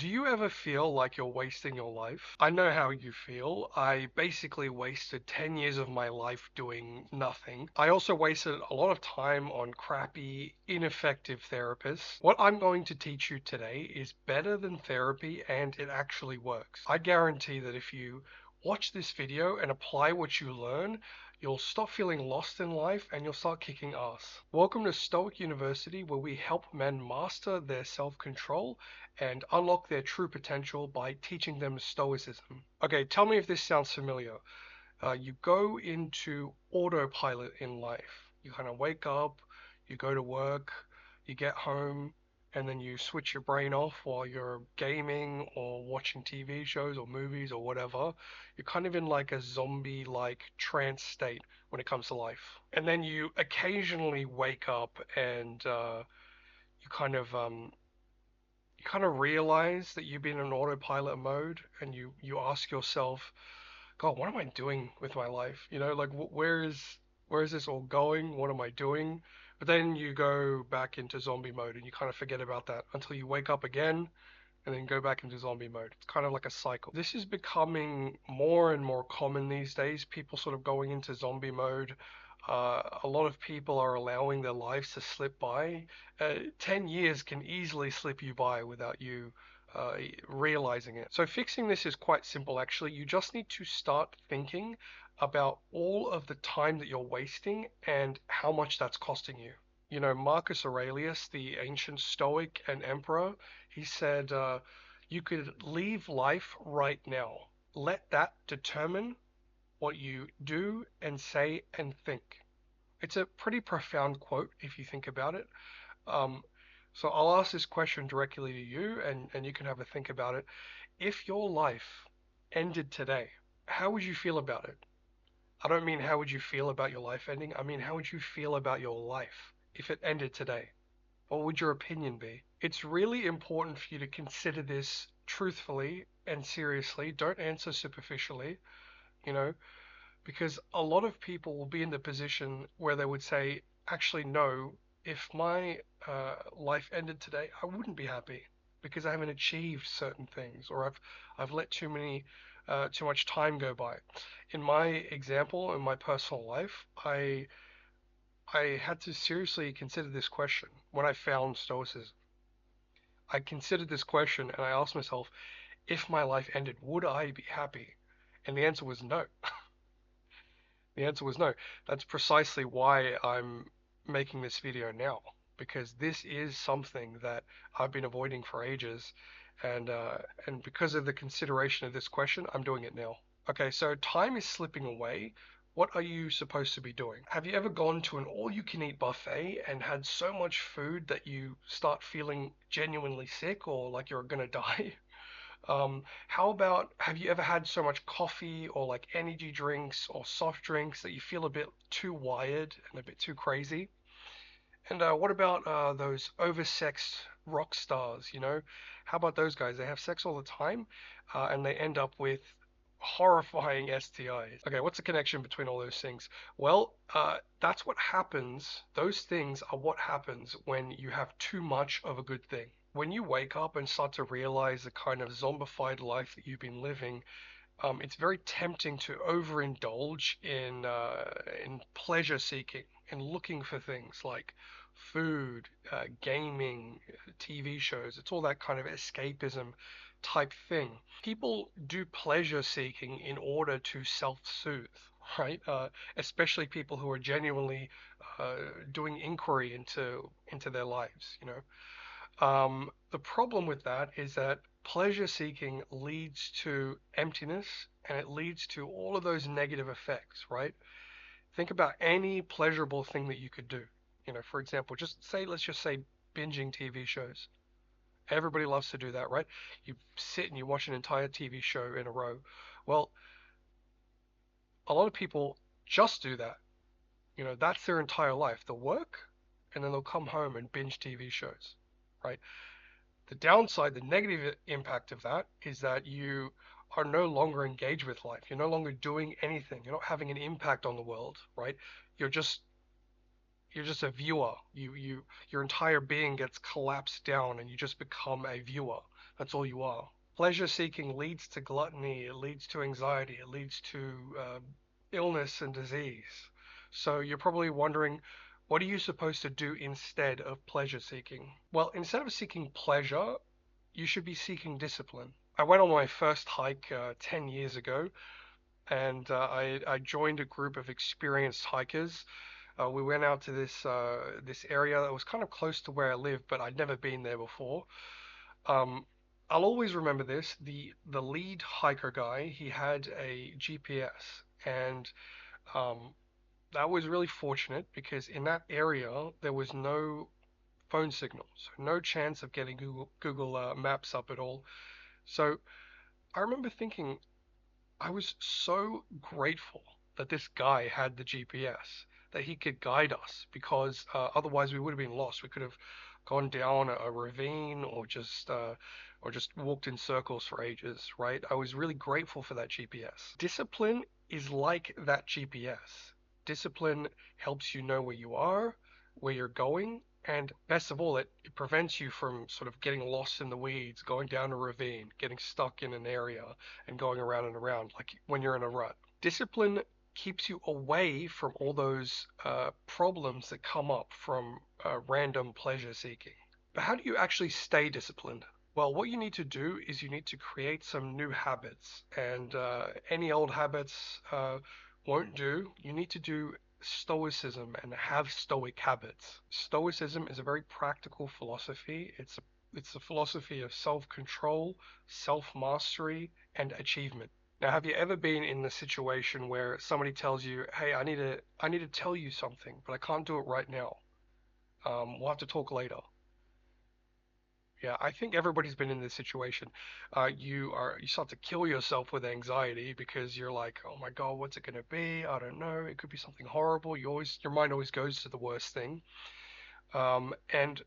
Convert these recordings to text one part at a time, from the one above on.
Do you ever feel like you're wasting your life? I know how you feel. I basically wasted 10 years of my life doing nothing. I also wasted a lot of time on crappy, ineffective therapists. What I'm going to teach you today is better than therapy and it actually works. I guarantee that if you watch this video and apply what you learn, you'll stop feeling lost in life and you'll start kicking ass. Welcome to Stoic University, where we help men master their self-control and unlock their true potential by teaching them Stoicism. Okay, tell me if this sounds familiar. You go into autopilot in life. You kind of wake up, you go to work, you get home, and then you switch your brain off while you're gaming or watching TV shows or movies or whatever. You're kind of in like a zombie-like trance state when it comes to life. And then you occasionally wake up and you kind of you kind of realize that you've been in autopilot mode and you ask yourself, God, what am I doing with my life? Like where is this all going? What am I doing? But then you go back into zombie mode and you kind of forget about that until you wake up again and then go back into zombie mode. It's kind of like a cycle. This is becoming more and more common these days, people sort of going into zombie mode. A lot of people are allowing their lives to slip by. 10 years can easily slip you by without you realizing it. So fixing this is quite simple actually. You just need to start thinking about all of the time that you're wasting and how much that's costing you. Marcus Aurelius, the ancient Stoic and emperor, he said, you could leave life right now. Let that determine what you do and say and think. It's a pretty profound quote if you think about it. Um, so I'll ask this question directly to you, and you can have a think about it. If your life ended today, how would you feel about it? I don't mean how would you feel about your life ending. I mean, how would you feel about your life if it ended today? What would your opinion be? It's really important for you to consider this truthfully and seriously. Don't answer superficially, you know, because a lot of people will be in the position where they would say, actually, no, if my life ended today, I wouldn't be happy because I haven't achieved certain things or I've let too much time go by. In my example, in my personal life, I had to seriously consider this question when I found Stoicism. I considered this question and I asked myself, if my life ended, would I be happy? And the answer was no. The answer was no. That's precisely why I'm making this video now, because this is something that I've been avoiding for ages, and because of the consideration of this question, I'm doing it now. Okay, so time is slipping away. What are you supposed to be doing? Have you ever gone to an all-you-can-eat buffet and had so much food that you start feeling genuinely sick or like you're gonna die? How about, have you ever had so much coffee or like energy drinks or soft drinks that you feel a bit too wired and a bit too crazy? And what about those oversexed rock stars, How about those guys? They have sex all the time and they end up with horrifying STIs. Okay, what's the connection between all those things? Well, that's what happens. Those things are what happens when you have too much of a good thing. When you wake up and start to realize the kind of zombified life that you've been living, it's very tempting to overindulge in pleasure seeking and looking for things like food, gaming, TV shows. It's all that kind of escapism type thing. People do pleasure seeking in order to self-soothe, right? Especially people who are genuinely doing inquiry into their lives, the problem with that is that pleasure seeking leads to emptiness and it leads to all of those negative effects, right? Think about any pleasurable thing that you could do. For example, let's just say binging TV shows. Everybody loves to do that, right? You sit and you watch an entire TV show in a row. Well, a lot of people just do that. That's their entire life. They'll work and then they'll come home and binge TV shows, right? The downside, the negative impact of that is that you are no longer engaged with life. You're no longer doing anything. You're not having an impact on the world, right? You're just you're just a viewer. Your entire being gets collapsed down and you just become a viewer. That's all you are. Pleasure seeking leads to gluttony, it leads to anxiety, it leads to illness and disease. So you're probably wondering, what are you supposed to do instead of pleasure seeking? Well, instead of seeking pleasure, you should be seeking discipline. I went on my first hike 10 years ago, and I joined a group of experienced hikers. We went out to this area that was kind of close to where I live, but I'd never been there before. Um, I'll always remember this. The lead hiker guy, he had a GPS, and um, that was really fortunate because in that area there was no phone signal, so no chance of getting Google Maps up at all. So I remember thinking, I was so grateful that this guy had the GPS, that he could guide us, because otherwise we would have been lost. We could have gone down a ravine or just walked in circles for ages, right? I was really grateful for that GPS. Discipline is like that GPS. Discipline helps you know where you are, where you're going, and best of all, it prevents you from sort of getting lost in the weeds, going down a ravine, getting stuck in an area, and going around and around like when you're in a rut. Discipline keeps you away from all those problems that come up from random pleasure seeking. But how do you actually stay disciplined? Well, what you need to do is you need to create some new habits, and any old habits won't do. You need to do Stoicism and have Stoic habits. Stoicism is a very practical philosophy. It's a philosophy of self-control, self-mastery, and achievement. Now, have you ever been in the situation where somebody tells you, "Hey, I need to tell you something, but I can't do it right now. We'll have to talk later." Yeah, I think everybody's been in this situation. You start to kill yourself with anxiety because you're like, "Oh my God, what's it gonna be? I don't know. It could be something horrible." Your mind always goes to the worst thing. And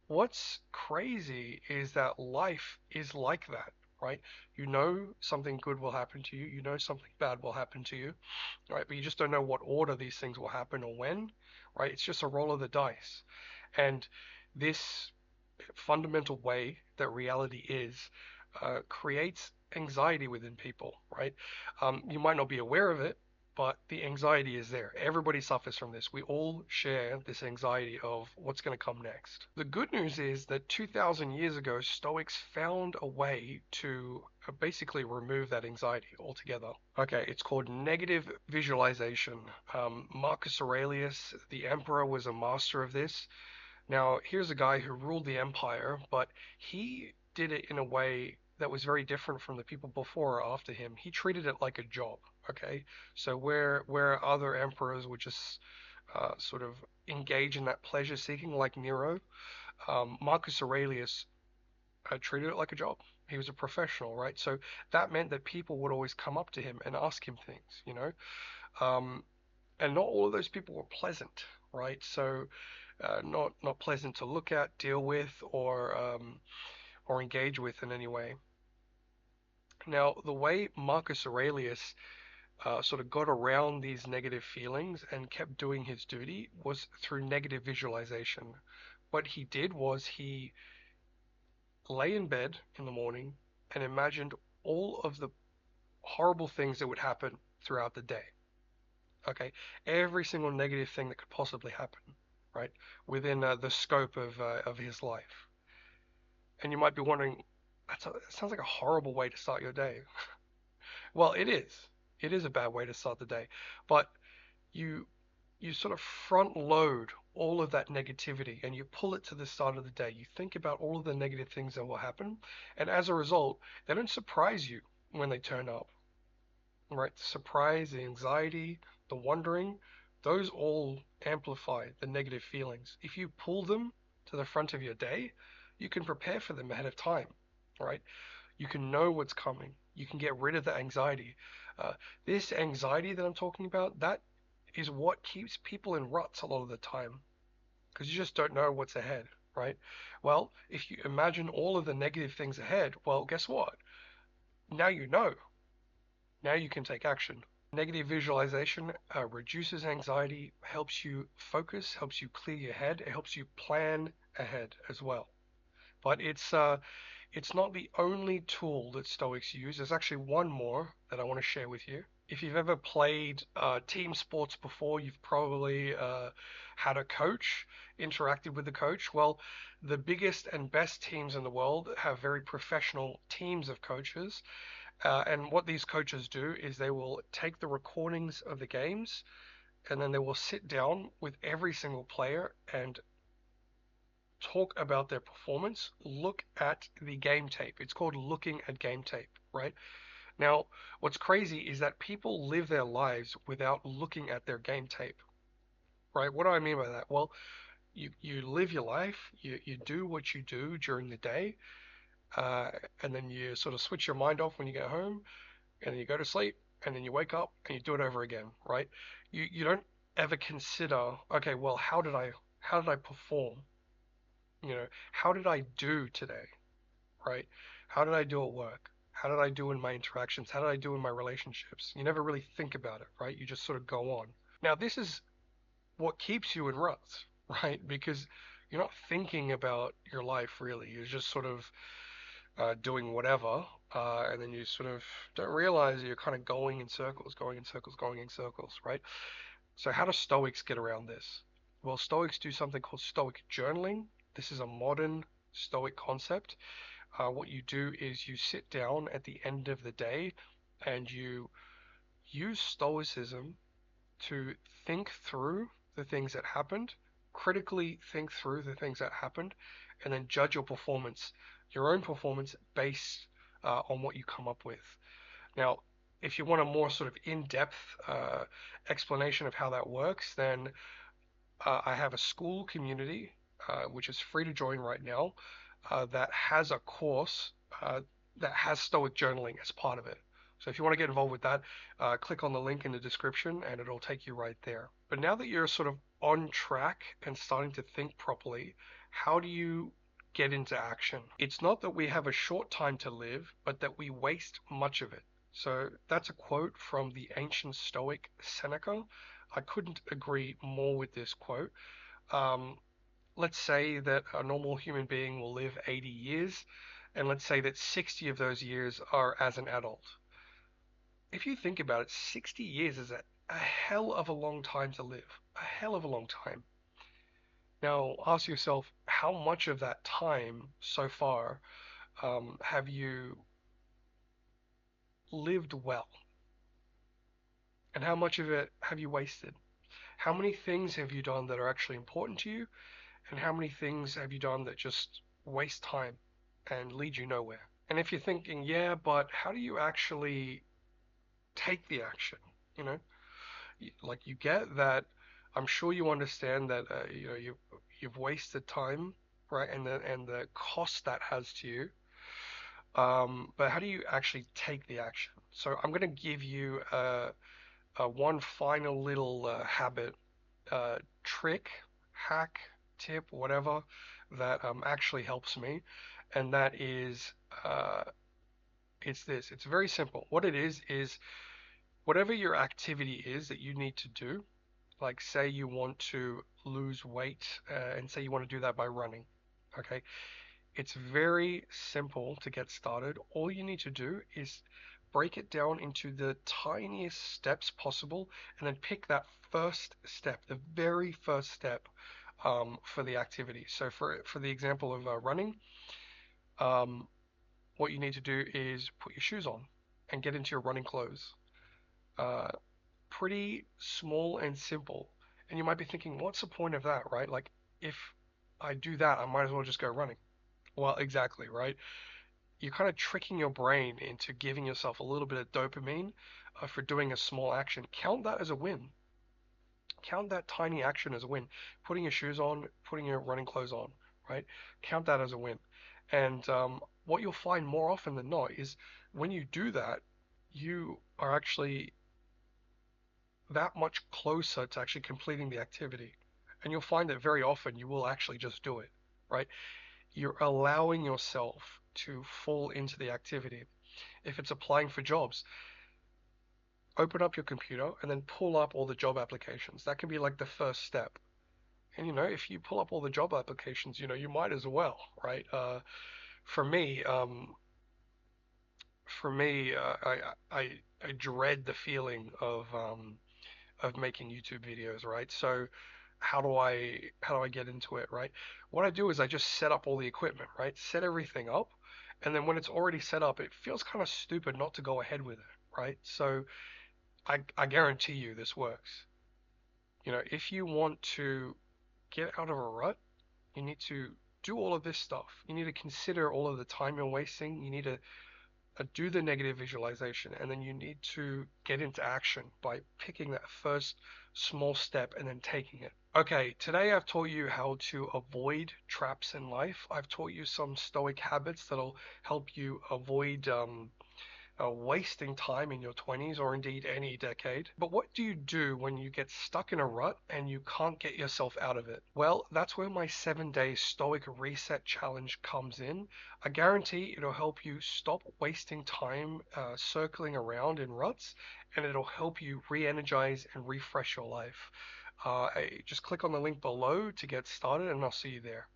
what's crazy is that life is like that, right? You know something good will happen to you. You know something bad will happen to you, right? But you just don't know what order these things will happen or when, right? It's just a roll of the dice. And this fundamental way that reality is creates anxiety within people, right? You might not be aware of it, but the anxiety is there. Everybody suffers from this. We all share this anxiety of what's going to come next. The good news is that 2,000 years ago, Stoics found a way to basically remove that anxiety altogether. Okay, it's called negative visualization. Marcus Aurelius, the emperor, was a master of this. Now, here's a guy who ruled the empire, but he did it in a way that was very different from the people before or after him. He treated it like a job, okay? So where other emperors would just sort of engage in that pleasure seeking, like Nero, Marcus Aurelius treated it like a job. He was a professional, right? So that meant that people would always come up to him and ask him things, you know? Um, and not all of those people were pleasant, right? So not pleasant to look at, deal with, or engage with in any way. Now, the way Marcus Aurelius sort of got around these negative feelings and kept doing his duty was through negative visualization. What he did was he lay in bed in the morning and imagined all of the horrible things that would happen throughout the day. Okay, every single negative thing that could possibly happen, right, within the scope of his life. And you might be wondering, that sounds like a horrible way to start your day. Well, it is. It is a bad way to start the day, but you you sort of front load all of that negativity and you pull it to the start of the day. You think about all of the negative things that will happen, and as a result, they don't surprise you when they turn up, right? The surprise, the anxiety, the wondering, those all amplify the negative feelings. If you pull them to the front of your day, you can prepare for them ahead of time, right? You can know what's coming. You can get rid of the anxiety. Uh, this anxiety that I'm talking about, that is what keeps people in ruts a lot of the time because you just don't know what's ahead, right? Well, if you imagine all of the negative things ahead, well, guess what? Now you know. Now you can take action. Negative visualization reduces anxiety, helps you focus, helps you clear your head, it helps you plan ahead as well. But It's not the only tool that Stoics use. There's actually one more that I want to share with you. If you've ever played team sports before, you've probably had a coach, interacted with the coach. Well, the biggest and best teams in the world have very professional teams of coaches. And what these coaches do is they will take the recordings of the games and then they will sit down with every single player and talk about their performance, look at the game tape. It's called looking at game tape, right? Now, what's crazy is that people live their lives without looking at their game tape, right? What do I mean by that? Well, you live your life, you do what you do during the day, uh, and then you sort of switch your mind off when you get home, and then you go to sleep, and then you wake up and you do it over again, right? You don't ever consider, okay, well, how did I perform? How did I do today, right? How did I do at work? How did I do in my interactions? How did I do in my relationships? You never really think about it, right? You just sort of go on. Now, this is what keeps you in ruts, right? Because you're not thinking about your life really. You're just sort of doing whatever, and then you sort of don't realize you're kind of going in circles, going in circles, going in circles, right? So, how do Stoics get around this? Well, Stoics do something called Stoic journaling. This is a modern Stoic concept. What you do is you sit down at the end of the day and you use Stoicism to think through the things that happened, critically think through the things that happened, and then judge your own performance based on what you come up with. Now, if you want a more sort of in-depth explanation of how that works, then I have a school community which is free to join right now that has a course that has Stoic journaling as part of it. So if you want to get involved with that, click on the link in the description and it'll take you right there. But now that you're sort of on track and starting to think properly, how do you get into action? It's not that we have a short time to live, but that we waste much of it. So that's a quote from the ancient Stoic Seneca. I couldn't agree more with this quote. Um, let's say that a normal human being will live 80 years, and let's say that 60 of those years are as an adult. If you think about it, 60 years is a hell of a long time to live. A hell of a long time. Now, ask yourself, how much of that time so far have you lived well? And how much of it have you wasted? How many things have you done that are actually important to you? And how many things have you done that just waste time and lead you nowhere? And if you're thinking, yeah, but how do you actually take the action? You know, like you get that. I'm sure you understand that you've wasted time, right? And the cost that has to you. But how do you actually take the action? So I'm going to give you one final little habit, trick, hack, tip, whatever that actually helps me, and that is it's this. It's very simple. What it is whatever your activity is that you need to do, like say you want to lose weight, and say you want to do that by running. Okay, it's very simple to get started. All you need to do is break it down into the tiniest steps possible and then pick that first step, the very first step for the activity. So for the example of running, um, what you need to do is put your shoes on and get into your running clothes. Uh, Pretty small and simple. And you might be thinking, what's the point of that, right? Like, if I do that, I might as well just go running. Well, exactly, right? You're kind of tricking your brain into giving yourself a little bit of dopamine for doing a small action. Count that as a win. Count that tiny action as a win. Putting your shoes on, putting your running clothes on, right? Count that as a win. And what you'll find more often than not is when you do that, you are actually that much closer to actually completing the activity. And you'll find that very often you will actually just do it, right? You're allowing yourself to fall into the activity. If it's applying for jobs, open up your computer and then pull up all the job applications. That can be like the first step. And if you pull up all the job applications, you might as well, right? For me, I dread the feeling of making YouTube videos, right? So how do I get into it, right? What I do is I just set up all the equipment, right? Set everything up, and then when it's already set up, it feels kind of stupid not to go ahead with it, right? So I guarantee you this works. If you want to get out of a rut, you need to do all of this stuff. You need to consider all of the time you're wasting. You need to do the negative visualization, and then you need to get into action by picking that first small step and then taking it. Okay, today I've taught you how to avoid traps in life. I've taught you some Stoic habits that'll help you avoid wasting time in your 20s or indeed any decade. But what do you do when you get stuck in a rut and you can't get yourself out of it? Well, that's where my 7-day Stoic Reset Challenge comes in. I guarantee it'll help you stop wasting time circling around in ruts, and it'll help you re energize and refresh your life. Just click on the link below to get started, and I'll see you there.